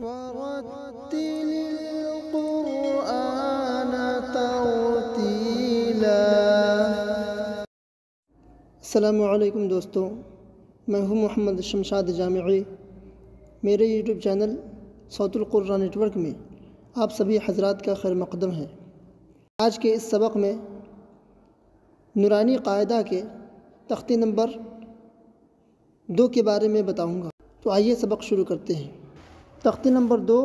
ورتل القرآن ترتیلا۔ السلام علیکم دوستوں، میں ہوں محمد شمشاد جامعی۔ میرے یوٹیوب چینل صوت القرآن نیٹ ورک میں آپ سبھی حضرات کا خیر مقدم ہے۔ آج کے اس سبق میں نورانی قاعدہ کے تختی نمبر 2 کے بارے میں بتاؤں گا، تو آئیے سبق شروع کرتے ہیں۔ تختی نمبر 2،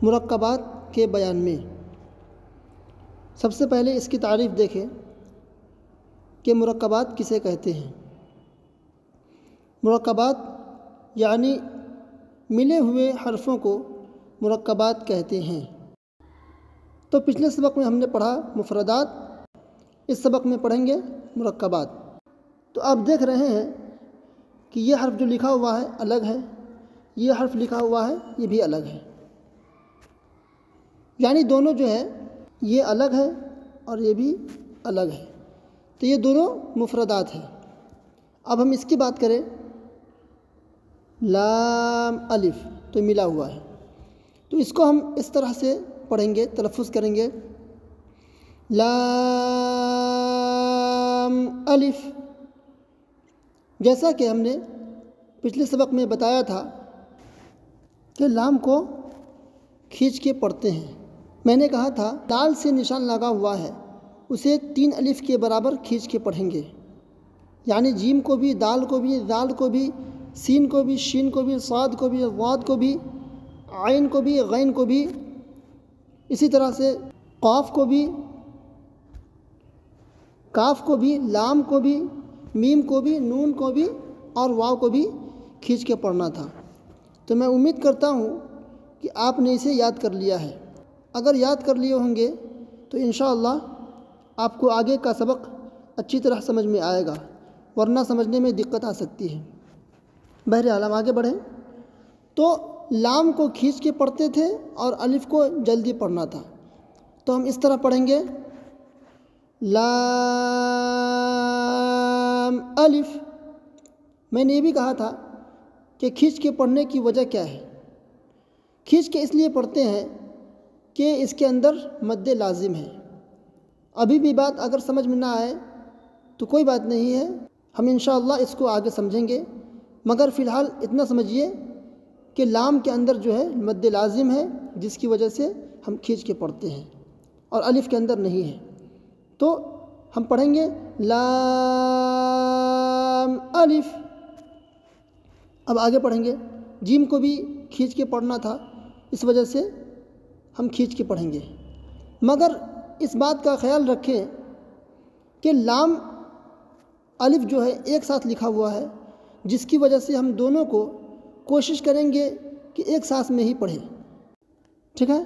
مرکبات کے بیان میں سب سے پہلے اس کی تعریف دیکھیں کہ مرکبات کسے کہتے ہیں۔ مرکبات یعنی ملے ہوئے حرفوں کو مرکبات کہتے ہیں۔ تو پچھلے سبق میں ہم نے پڑھا مفردات، اس سبق میں پڑھیں گے مرکبات۔ تو آپ دیکھ رہے ہیں کہ یہ حرف جو لکھا ہوا ہے الگ ہے، یہ حرف لکھا ہوا ہے یہ بھی الگ ہے، یعنی دونوں جو ہے یہ الگ ہے اور یہ بھی الگ ہے، تو یہ دونوں مفردات ہیں۔ اب ہم اس کی بات کریں، لام الف تو ملا ہوا ہے، تو اس کو ہم اس طرح سے پڑھیں گے، تلفظ کریں گے لام الف، جیسا کہ ہم نے پچھلے سبق میں بتایا تھا کہ لام کو کھینچ کے پڑھتے ہیں۔ میں نے کہا تھا دال سے نشان لگا ہوا ہے، اسے 3 الف کے برابر کھینچ کے پڑھیں گے، یعنی جیم کو بھی، دال کو بھی، ذال کو بھی، سین کو بھی، شین کو بھی، صاد کو بھی، ضاد کو بھی، عین کو بھی، غین کو بھی، اسی طرح سے قاف کو بھی، کاف کو بھی، لام کو بھی، میم کو بھی، نون کو بھی اور واو کو بھی کھینچ کے پڑھنا تھا۔ تو میں امید کرتا ہوں کہ آپ نے اسے یاد کر لیا ہے۔ اگر یاد کر لیے ہوں گے تو انشاءاللہ آپ کو آگے کا سبق اچھی طرح سمجھ میں آئے گا، ورنہ سمجھنے میں دقت آ سکتی ہے۔ بہرحال ہم آگے بڑھیں تو لام کو کھینچ کے پڑھتے تھے اور الف کو جلدی پڑھنا تھا، تو ہم اس طرح پڑھیں گے لام الف۔ میں نے یہ بھی کہا تھا کہ کھینچ کے پڑھنے کی وجہ کیا ہے۔ کھینچ کے اس لیے پڑھتے ہیں کہ اس کے اندر مد لازم ہے۔ ابھی بھی بات اگر سمجھ میں نہ آئے تو کوئی بات نہیں ہے، ہم انشاءاللہ اس کو آگے سمجھیں گے، مگر فی الحال اتنا سمجھیے کہ لام کے اندر جو ہے مد لازم ہے، جس کی وجہ سے ہم کھینچ کے پڑھتے ہیں، اور الف کے اندر نہیں ہے۔ تو ہم پڑھیں گے لام الف۔ اب آگے پڑھیں گے، جیم کو بھی کھینچ کے پڑھنا تھا، اس وجہ سے ہم کھینچ کے پڑھیں گے، مگر اس بات کا خیال رکھیں کہ لام الف جو ہے ایک ساتھ لکھا ہوا ہے، جس کی وجہ سے ہم دونوں کو کوشش کریں گے کہ ایک سانس میں ہی پڑھیں، ٹھیک ہے؟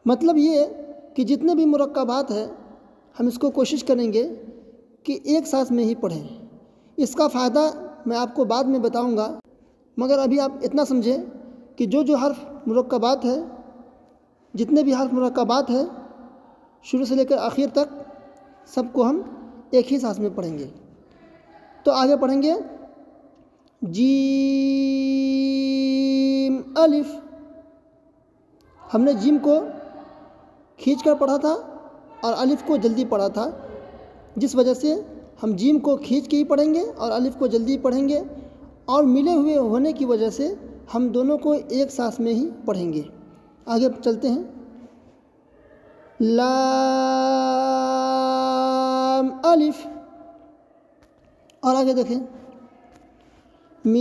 مطلب یہ کہ جتنے بھی مرکبات ہیں ہم اس کو کوشش کریں گے کہ ایک سانس میں ہی پڑھیں۔ اس کا فائدہ میں آپ کو بعد میں بتاؤں گا، مگر ابھی آپ اتنا سمجھیں کہ جو حرف مرکبات ہے، جتنے بھی حرف مرکبات ہیں شروع سے لے کر آخر تک سب کو ہم ایک ہی سانس میں پڑھیں گے۔ تو آگے پڑھیں گے جیم الف۔ ہم نے جیم کو کھینچ کر پڑھا تھا اور الف کو جلدی پڑھا تھا، جس وجہ سے ہم جیم کو کھینچ کے ہی پڑھیں گے اور الف کو جلدی پڑھیں گے، اور ملے ہوئے ہونے کی وجہ سے ہم دونوں کو ایک سانس میں ہی پڑھیں گے۔ آگے چلتے ہیں، لام الف، اور آگے دیکھیں میم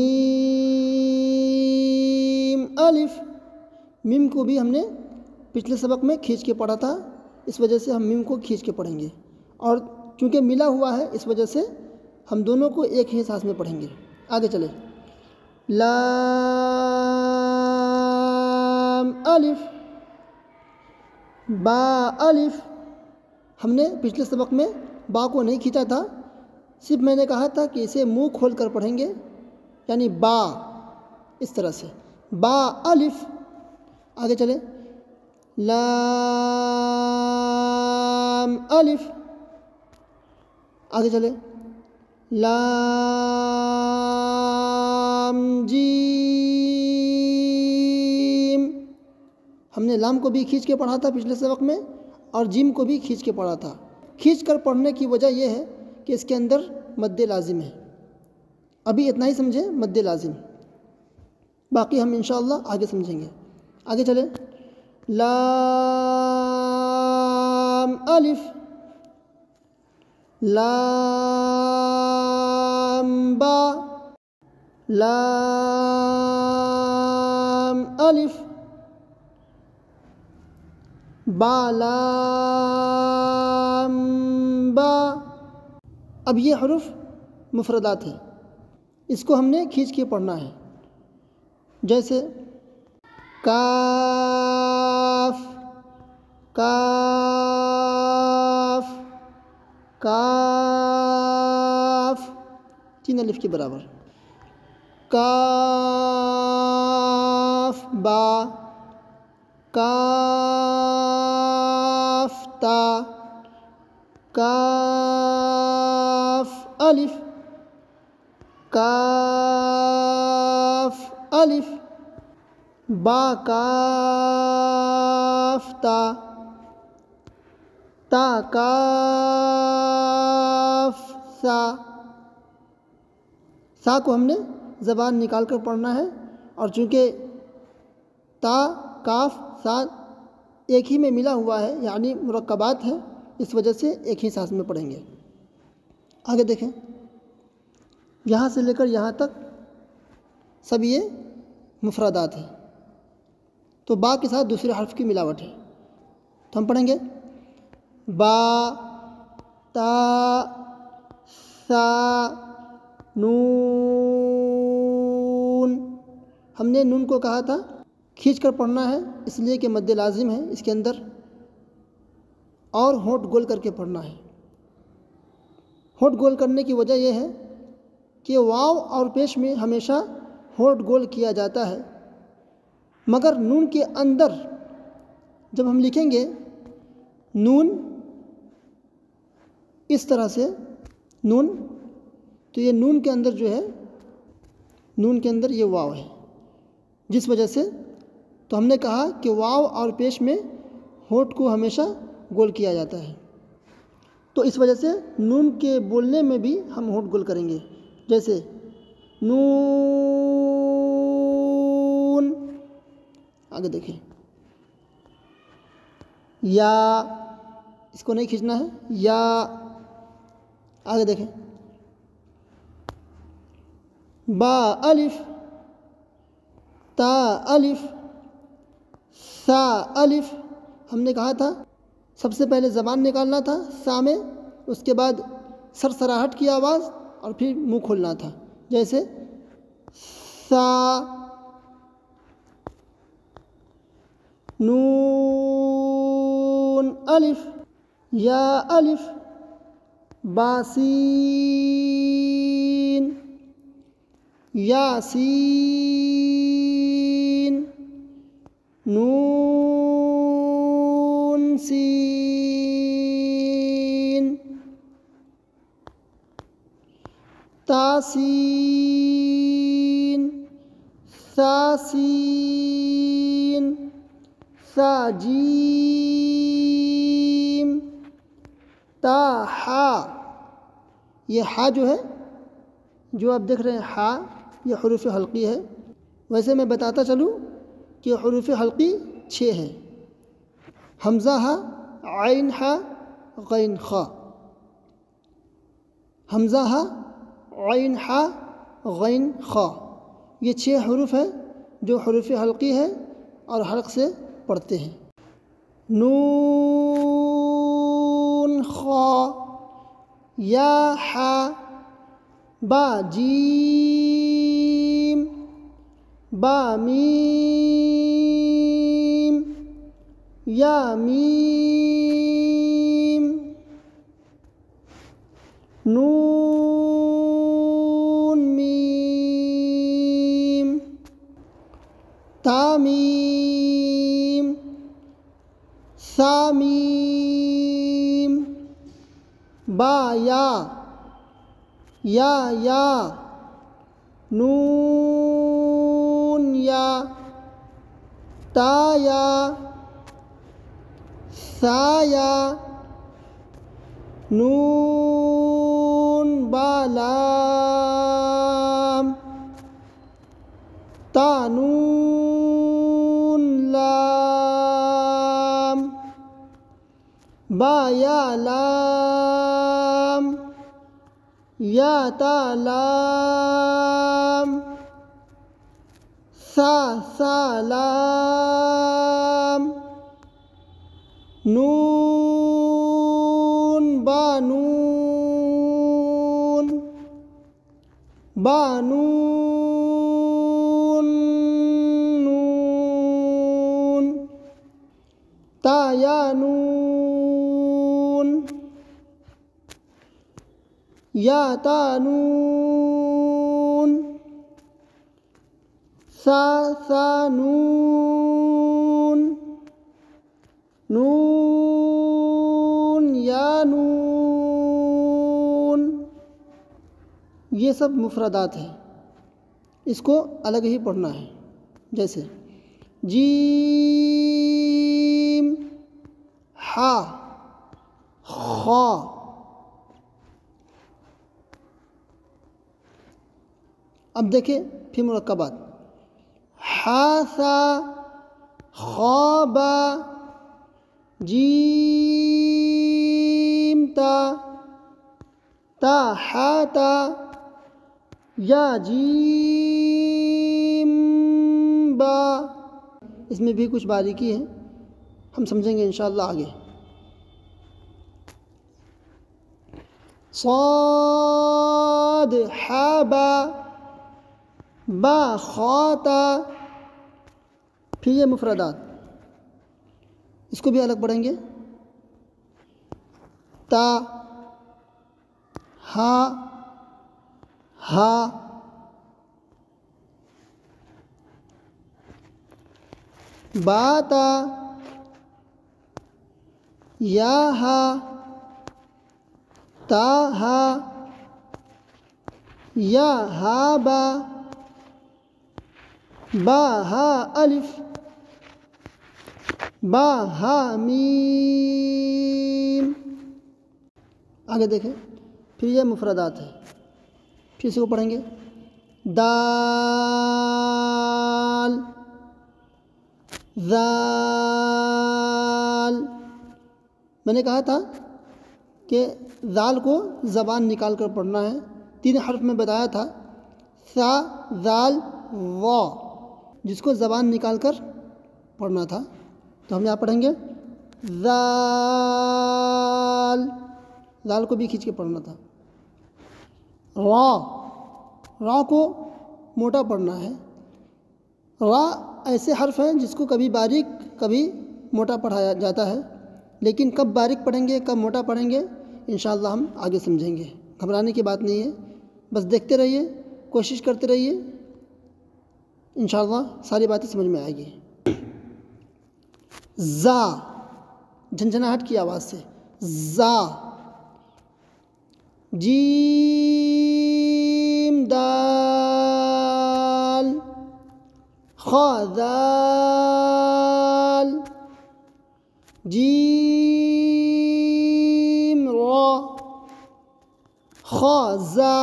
الف۔ میم کو بھی ہم نے پچھلے سبق میں کھینچ کے پڑھا تھا، اس وجہ سے ہم میم کو کھینچ کے پڑھیں گے، اور چونکہ ملا ہوا ہے اس وجہ سے ہم دونوں کو ایک ہی سانس میں پڑھیں گے۔ آگے چلیں، لام الف، با الف۔ ہم نے پچھلے سبق میں با کو نہیں کھینچا تھا، صرف میں نے کہا تھا کہ اسے منہ کھول کر پڑھیں گے، یعنی با، اس طرح سے با الف۔ آگے چلیں، لام الف، آگے چلیں، لام ہم نے لام کو بھی کھینچ کے پڑھا تھا پچھلے سبق میں، اور جیم کو بھی کھینچ کے پڑھا تھا۔ کھینچ کر پڑھنے کی وجہ یہ ہے کہ اس کے اندر مد لازم ہے۔ ابھی اتنا ہی سمجھیں مد لازم، باقی ہم انشاءاللہ آگے سمجھیں گے۔ آگے چلیں۔ لام الف، لام با، لام الف، با لام با۔ اب یہ حروف مفردات ہیں، اس کو ہم نے کھینچ کے پڑھنا ہے، جیسے کاف، کاف، کاف، 3 الف کے برابر۔ کاف با، کاف تا، کاف الف، کاف الف، با کاف تا، تا کاف سا۔ سا کو ہم نے زبان نکال کر پڑھنا ہے، اور چونکہ تا کاف سا ایک ہی میں ملا ہوا ہے، یعنی مرکبات ہیں، اس وجہ سے ایک ہی سانس میں پڑھیں گے۔ آگے دیکھیں، یہاں سے لے کر یہاں تک سب یہ مفردات ہیں، تو با کے ساتھ دوسرے حرف کی ملاوٹ ہے، تو ہم پڑھیں گے با، تا، سا، نون۔ ہم نے نون کو کہا تھا کھینچ کر پڑھنا ہے، اس لیے کہ مد لازم ہے اس کے اندر، اور ہونٹ گول کر کے پڑھنا ہے۔ ہونٹ گول کرنے کی وجہ یہ ہے کہ واو اور پیش میں ہمیشہ ہونٹ گول کیا جاتا ہے، مگر نون کے اندر جب ہم لکھیں گے نون اس طرح سے نون، تو یہ نون کے اندر جو ہے، نون کے اندر یہ واو ہے، جس وجہ سے تو ہم نے کہا کہ واو اور پیش میں ہونٹ کو ہمیشہ گول کیا جاتا ہے، تو اس وجہ سے نون کے بولنے میں بھی ہم ہونٹ گول کریں گے، جیسے نون۔ آگے دیکھیں، یا، اس کو نہیں کھینچنا ہے، یا۔ آگے دیکھیں، با الف، تا الف، سا الف۔ ہم نے کہا تھا سب سے پہلے زبان نکالنا تھا سا میں، اس کے بعد سرسراہٹ کی آواز، اور پھر منہ کھولنا تھا، جیسے سا، نون الف، یا الف، باسین، یاسین، نون سین، تاسین، ثاسین، ثاجیم، تاحا۔ یہ ہا جو ہے، جو آپ دیکھ رہے ہیں ہا، یہ حروف حلقی ہے۔ ویسے میں بتاتا چلوں کہ حروف حلقی 6 ہے: حمزہ ہا، عین ہا، غین خا۔ حمزہ ہا، عین ہا، غین خا، یہ 6 حروف ہیں جو حروف حلقی ہے اور حلق سے پڑھتے ہیں۔ نون، خا، یا، ہا، با، جیم، با، میم، یا، میم، نون، میم، تا، میم، ثا، میم، با، یا، یا، نون، یا، تا، یا، سا یا نون با لام تا نون لام با یا لام یا تا لام سا لام نون با نون نون تا یا نون یا تا نون سا نون نون یا نون. یہ سب مفردات ہیں، اس کو الگ ہی پڑھنا ہے. جیسے جیم ہا خا. اب دیکھیں پھر مرکبات. حاسا خوابا جیم تا ہاتا یا جیم با. اس میں بھی کچھ باریکی ہے، ہم سمجھیں گے انشاءاللہ آگے. صاد حابا با خاتا. پھر یہ مفردات اس کو بھی الگ پڑھیں گے. تا ہا باتا یا ہا تا ہا یا ہا با ہا الف با ہا میم. آگے دیکھیں پھر یہ مفردات ہے، پھر سے وہ پڑھیں گے. دال ذال. میں نے کہا تھا کہ ذال کو زبان نکال کر پڑھنا ہے. 3 حرف میں بتایا تھا، سا ذال وا، جس کو زبان نکال کر پڑھنا تھا. تو ہم یہاں پڑھیں گے ذال. ذال کو بھی کھینچ کے پڑھنا تھا. را کو موٹا پڑھنا ہے. را ایسے حرف ہیں جس کو کبھی باریک کبھی موٹا پڑھایا جاتا ہے، لیکن کب باریک پڑھیں گے کب موٹا پڑھیں گے انشاءاللہ ہم آگے سمجھیں گے. گھبرانے کی بات نہیں ہے، بس دیکھتے رہیے، کوشش کرتے رہیے، انشاءاللہ ساری باتیں سمجھ میں آئے گی. زا جھنجھناہٹ کی آواز سے زا. جیم دال خا ذال جیم را خا زا.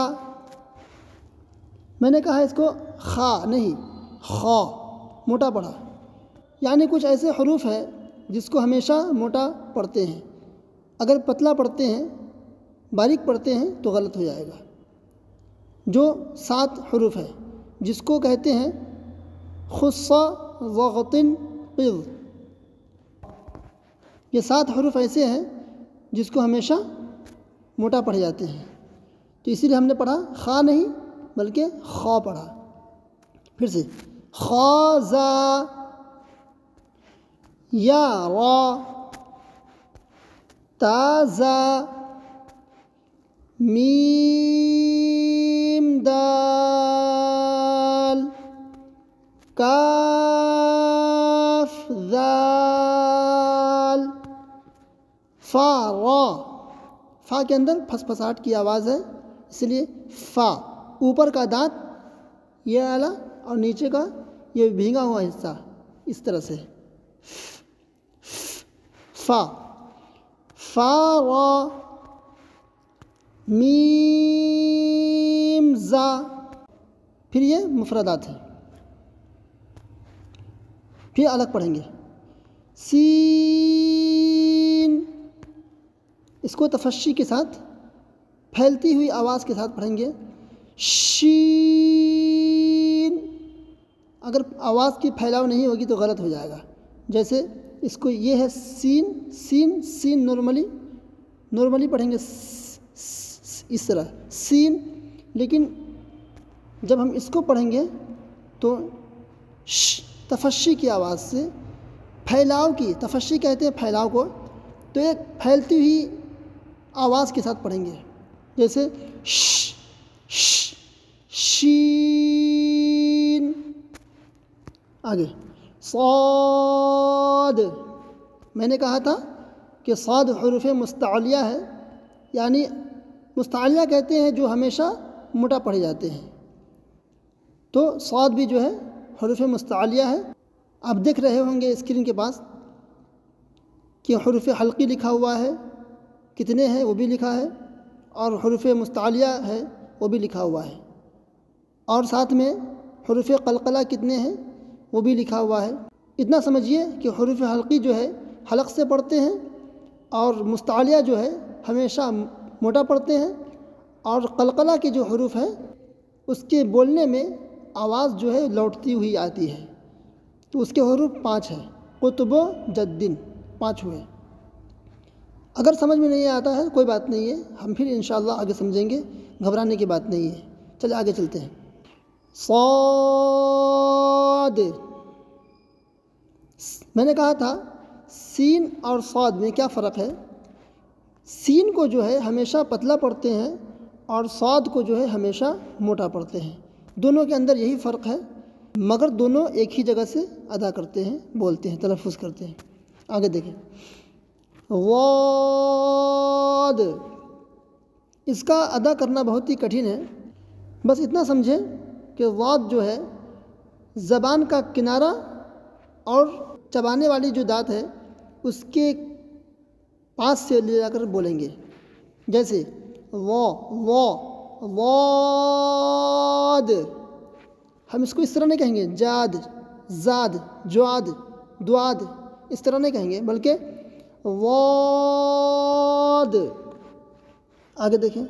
میں نے کہا اس کو خا نہیں خا موٹا پڑھا، یعنی کچھ ایسے حروف ہیں جس کو ہمیشہ موٹا پڑھتے ہیں. اگر پتلا پڑھتے ہیں باریک پڑھتے ہیں تو غلط ہو جائے گا. جو 7 حروف ہے جس کو کہتے ہیں خصہ ضغطن قض. یہ 7 حروف ایسے ہیں جس کو ہمیشہ موٹا پڑھے جاتے ہیں، تو اسی لیے ہم نے پڑھا خا نہیں بلکہ خا پڑھا. پھر سے خا زا یا را تا زا میم دال کاف ذال فا را. فا کے اندر پھسپھساہٹ کی آواز ہے، اس لیے فا. اوپر کا دانت یہ والا اور نیچے کا یہ بھینگا ہوا حصہ اس طرح سے فا. فا را میم زا. پھر یہ مفردات ہیں. پھر الگ پڑھیں گے. سین، اس کو تفشی کے ساتھ پھیلتی ہوئی آواز کے ساتھ پڑھیں گے. شین، اگر آواز کی پھیلاؤ نہیں ہوگی تو غلط ہو جائے گا. جیسے اس کو یہ ہے سین، سین سین نارملی پڑھیں گے اس طرح سین، لیکن جب ہم اس کو پڑھیں گے تو تفشی کی آواز سے، پھیلاؤ کی، تفشی کہتے ہیں پھیلاؤ کو، تو ایک پھیلتی ہوئی آواز کے ساتھ پڑھیں گے. جیسے شین. آگے صاد. میں نے کہا تھا کہ صاد حروف مستعلیہ ہے، یعنی مستعلیہ کہتے ہیں جو ہمیشہ موٹا پڑھے جاتے ہیں. تو صاد بھی جو ہے حروف مستعلیہ ہے. آپ دیکھ رہے ہوں گے اسکرین کے پاس کہ حروف حلقی لکھا ہوا ہے، کتنے ہیں وہ بھی لکھا ہے، اور حروف مستعلیہ ہے وہ بھی لکھا ہوا ہے، اور ساتھ میں حروف قلقلہ کتنے ہیں وہ بھی لکھا ہوا ہے. اتنا سمجھیے کہ حروف حلقی جو ہے حلق سے پڑھتے ہیں، اور مستعلیہ جو ہے ہمیشہ موٹا پڑھتے ہیں، اور قلقلہ کے جو حروف ہیں اس کے بولنے میں آواز جو ہے لوٹتی ہوئی آتی ہے. تو اس کے حروف 5 ہیں. قطب و جدن 5 ہوئے. اگر سمجھ میں نہیں آتا ہے کوئی بات نہیں ہے، ہم پھر انشاءاللہ آگے سمجھیں گے، گھبرانے کی بات نہیں ہے. چلے آگے چلتے ہیں. صاد. میں نے کہا تھا سین اور صاد میں کیا فرق ہے. سین کو جو ہے ہمیشہ پتلا پڑھتے ہیں، اور صاد کو جو ہے ہمیشہ موٹا پڑھتے ہیں. دونوں کے اندر یہی فرق ہے، مگر دونوں ایک ہی جگہ سے ادا کرتے ہیں، بولتے ہیں، تلفظ کرتے ہیں. آگے دیکھیں. غاد. اس کا ادا کرنا بہت ہی کٹھن ہے. بس اتنا سمجھیں کہ غاد جو ہے زبان کا کنارہ اور چبانے والی جو دانت ہے اس کے پاس سے لے جا کر بولیں گے. جیسے واد. ہم اس کو اس طرح نہیں کہیں گے جاد، زاد، جواد، دواد، اس طرح نہیں کہیں گے، بلکہ واد. آگے دیکھیں.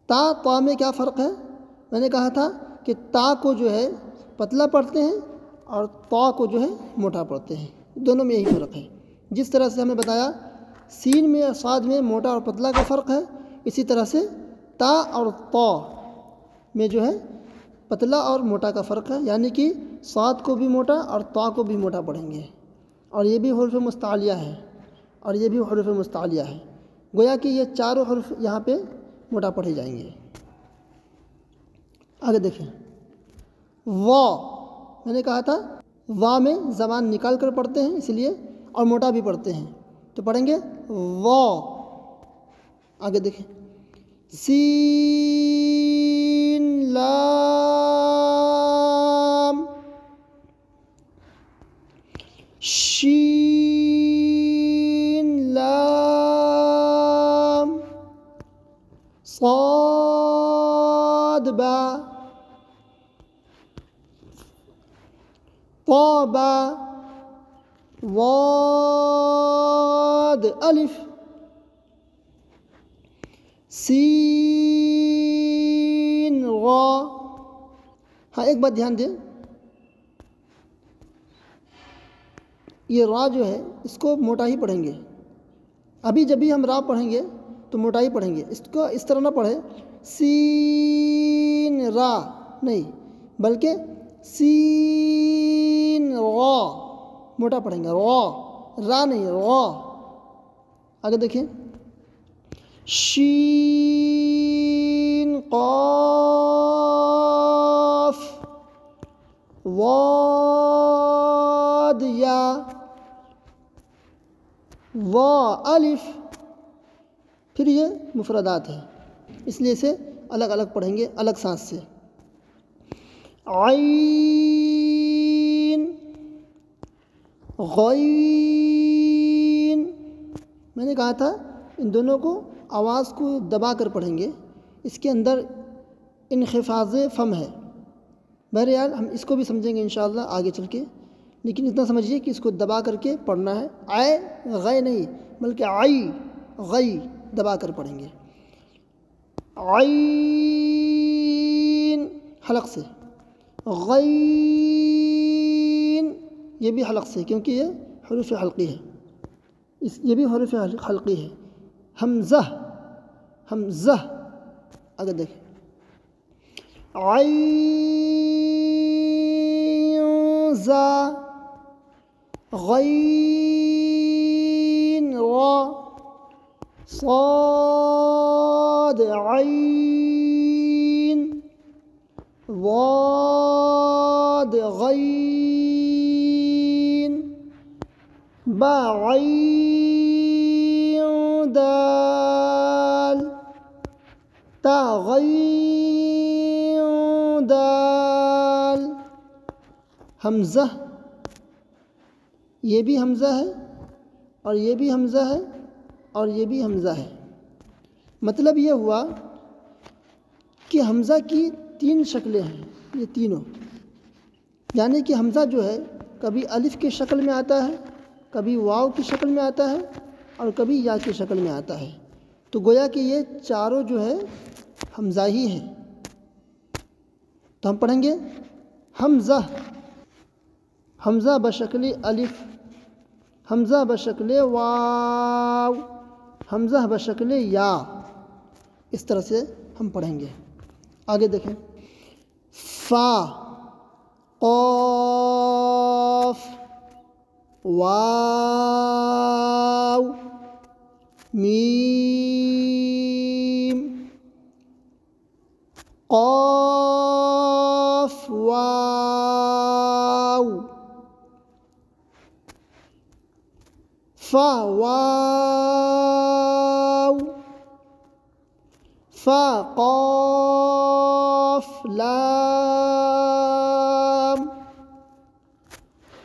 تا میں کیا فرق ہے. میں نے کہا تھا کہ تا کو جو ہے پتلا پڑھتے ہیں اور تا کو جو ہے موٹا پڑھتے ہیں. دونوں میں یہی فرق ہے. جس طرح سے ہمیں بتایا سین میں اور صاد میں موٹا اور پتلا کا فرق ہے، اسی طرح سے تا اور طا میں جو ہے پتلا اور موٹا کا فرق ہے. یعنی کہ صاد کو بھی موٹا اور طا کو بھی موٹا پڑھیں گے. اور یہ بھی حروف مستعلیہ ہے، اور یہ بھی حروف مستعلیہ ہے. گویا کہ یہ چاروں حروف یہاں پہ موٹا پڑھے جائیں گے. آگے دیکھیں. وا. میں نے کہا تھا وا میں زبان نکال کر پڑھتے ہیں اس لیے، اور موٹا بھی پڑھتے ہیں، تو پڑھیں گے وا. آگے دیکھیں. سین لام. شین لام. صاد با. طا با. واد الف. سین غا. ہاں ایک بات دھیان دیں، یہ را جو ہے اس کو موٹا ہی پڑھیں گے. ابھی جب بھی ہم را پڑھیں گے تو موٹا ہی پڑھیں گے. اس کو اس طرح نہ پڑھیں سین را، نہیں، بلکہ سین را موٹا پڑھیں گے. را نہیں، را. آگے دیکھیں. شین قاف. واد یا. وا الف. پھر یہ مفردات ہیں، اس لیے اسے الگ الگ پڑھیں گے، الگ سانس سے. عین. غین، میں نے کہا تھا ان دونوں کو آواز کو دبا کر پڑھیں گے، اس کے اندر انخفاض فم ہے۔ بہرحال ہم اس کو بھی سمجھیں گے انشاءاللہ آگے چل کے، لیکن اتنا سمجھیے کہ اس کو دبا کر کے پڑھنا ہے، آئے غے نہیں بلکہ آئی غی دبا کر پڑھیں گے۔ عین حلق سے، غین یہ بھی حلق سے، کیونکہ یہ حروف حلقی ہے، یہ بھی حروف حلقی ہے۔ حمزہ، حمزہ اگر دیکھیں، عین زا، غین را، صاد عین، ضاد غین، با عین دال، تا غین دال۔ حمزہ، یہ بھی حمزہ ہے اور یہ بھی حمزہ ہے اور یہ بھی حمزہ ہے۔ مطلب یہ ہوا کہ حمزہ کی تین شکلیں ہیں، یہ تینوں، یعنی کہ حمزہ جو ہے کبھی الف کی شکل میں آتا ہے، کبھی واو کی شکل میں آتا ہے اور کبھی یا کی شکل میں آتا ہے۔ تو گویا کہ یہ چاروں جو ہے حمزہ ہی ہیں۔ تو ہم پڑھیں گے حمزہ، حمزہ بشکل الف، حمزہ بشکل واو، حمزہ بشکل یا، اس طرح سے ہم پڑھیں گے۔ آگے دیکھیں، فا، قاف، واو، میم، قاف واو، فا واو، فا قاف لام،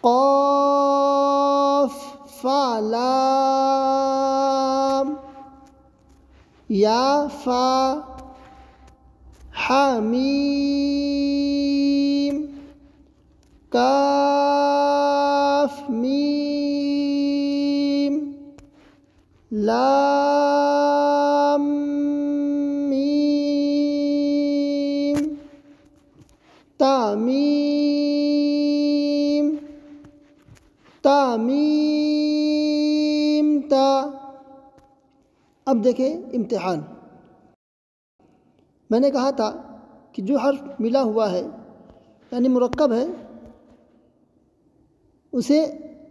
قاف فا لام، یا فا، حامیم، کاف میم، لام میم، تا میم، تا میم تا۔ اب دیکھیں امتحان، میں نے کہا تھا کہ جو حرف ملا ہوا ہے یعنی مرکب ہے، اسے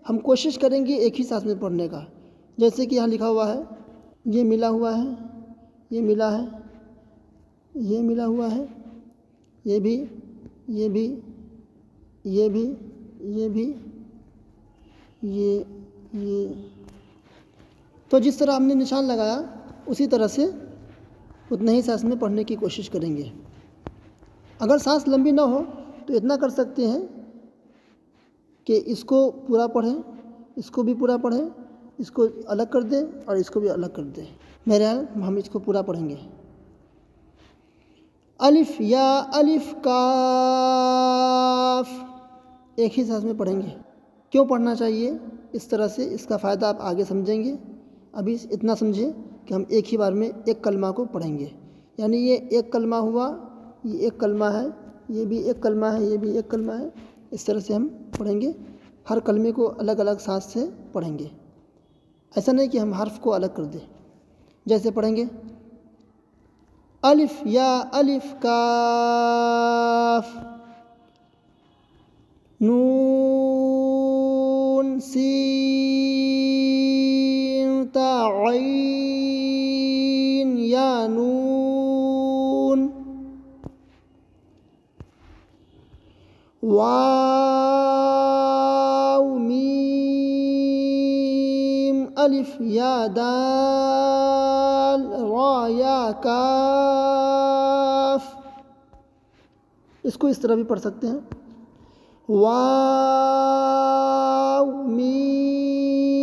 ہم کوشش کریں گے ایک ہی سانس میں پڑھنے کا، جیسے کہ یہاں لکھا ہوا ہے، یہ ملا ہوا ہے، یہ ملا ہے، یہ ملا ہوا ہے، یہ بھی، یہ بھی، یہ بھی، یہ بھی، یہ تو جس طرح ہم نے نشان لگایا اسی طرح سے اتنا ہی سانس میں پڑھنے کی کوشش کریں گے۔ اگر سانس لمبی نہ ہو تو اتنا کر سکتے ہیں کہ اس کو پورا پڑھیں، اس کو بھی پورا پڑھیں، اس کو الگ کر دیں اور اس کو بھی الگ کر دیں۔ بہرحال ہم اس کو پورا پڑھیں گے۔ الف یا، الف کاف، ایک ہی سانس میں پڑھیں گے۔ کیوں پڑھنا چاہیے اس طرح سے، اس کا فائدہ آپ آگے سمجھیں گے۔ ابھی اتنا سمجھیں کہ ہم ایک ہی بار میں ایک کلمہ کو پڑھیں گے، یعنی یہ ایک کلمہ ہوا، یہ ایک کلمہ ہے، یہ بھی ایک کلمہ ہے، یہ بھی ایک کلمہ ہے، اس طرح سے ہم پڑھیں گے۔ ہر کلمے کو الگ الگ سانس سے پڑھیں گے، ایسا نہیں کہ ہم حرف کو الگ کر دیں۔ جیسے پڑھیں گے الف یا، الف کاف، نون سین تا عین یا نون، واو میم، الف یا دال، را یا کاف، اس کو اس طرح بھی پڑھ سکتے ہیں، واو واو میم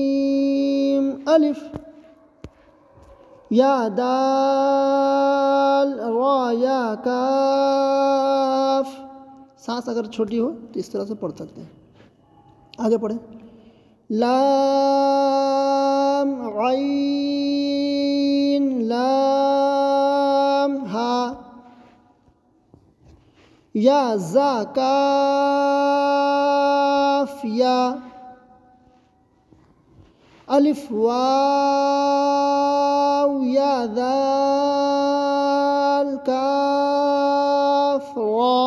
الف، یا دال را یا کاف، سانس اگر چھوٹی ہو تو اس طرح سے پڑھ سکتے ہیں. آگے پڑھیں. لام عین لام ہا، یا زا کاف یا، الف واو یا ذال کاف را،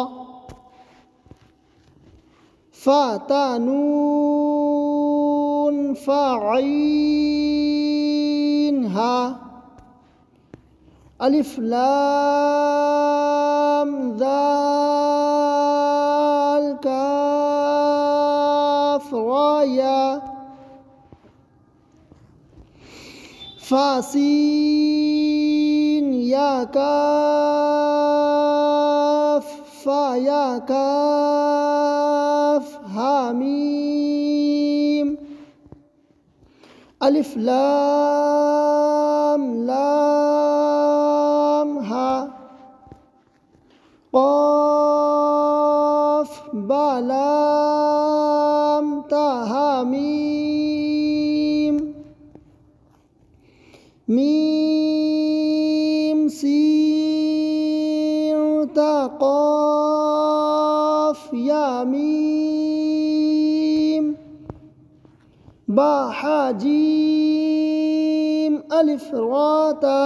فا تا نون فا عین ہا، الف لام ذال کاف را یا، فا سین یا کاف فا یا کاف ہا میم، الف لام لام ہا، قاف با لام تا ہا میم، میم سین تا قاف یا میم، با حا جیم الف را تا،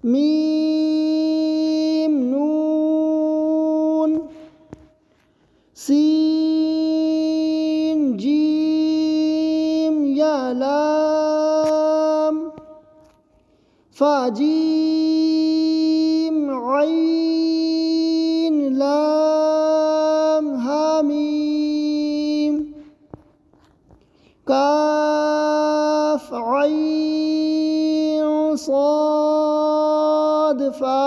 میم نون، سین جیم یا لام، فا جیم عین لام ہا میم، کاف عین صاد فا،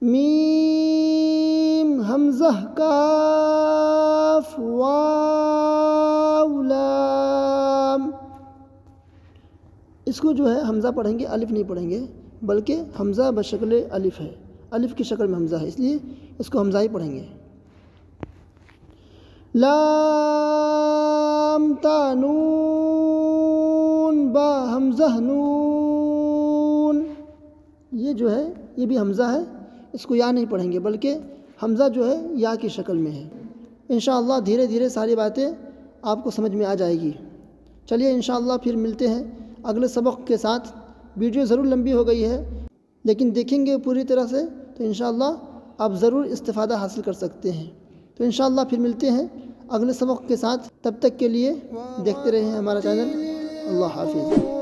میم حمزہ کاف واو لام. اس کو جو ہے حمزہ پڑھیں گے، الف نہیں پڑھیں گے، بلکہ حمزہ بشکل الف ہے، الف کی شکل میں حمزہ ہے، اس لیے اس کو حمزہ ہی پڑھیں گے. لام تا نون با حمزہ نون، یہ جو ہے یہ بھی حمزہ ہے، اس کو یا نہیں پڑھیں گے بلکہ حمزہ جو ہے یا کی شکل میں ہے. انشاءاللہ دھیرے دھیرے ساری باتیں آپ کو سمجھ میں آ جائے گی. چلیے انشاءاللہ پھر ملتے ہیں اگلے سبق کے ساتھ. ویڈیو ضرور لمبی ہو گئی ہے لیکن دیکھیں گے پوری طرح سے تو انشاءاللہ آپ ضرور استفادہ حاصل کر سکتے ہیں. تو انشاءاللہ پھر ملتے ہیں اگلے سبق کے ساتھ. تب تک کے لیے دیکھتے رہیں ہمارا چینل. اللہ حافظ.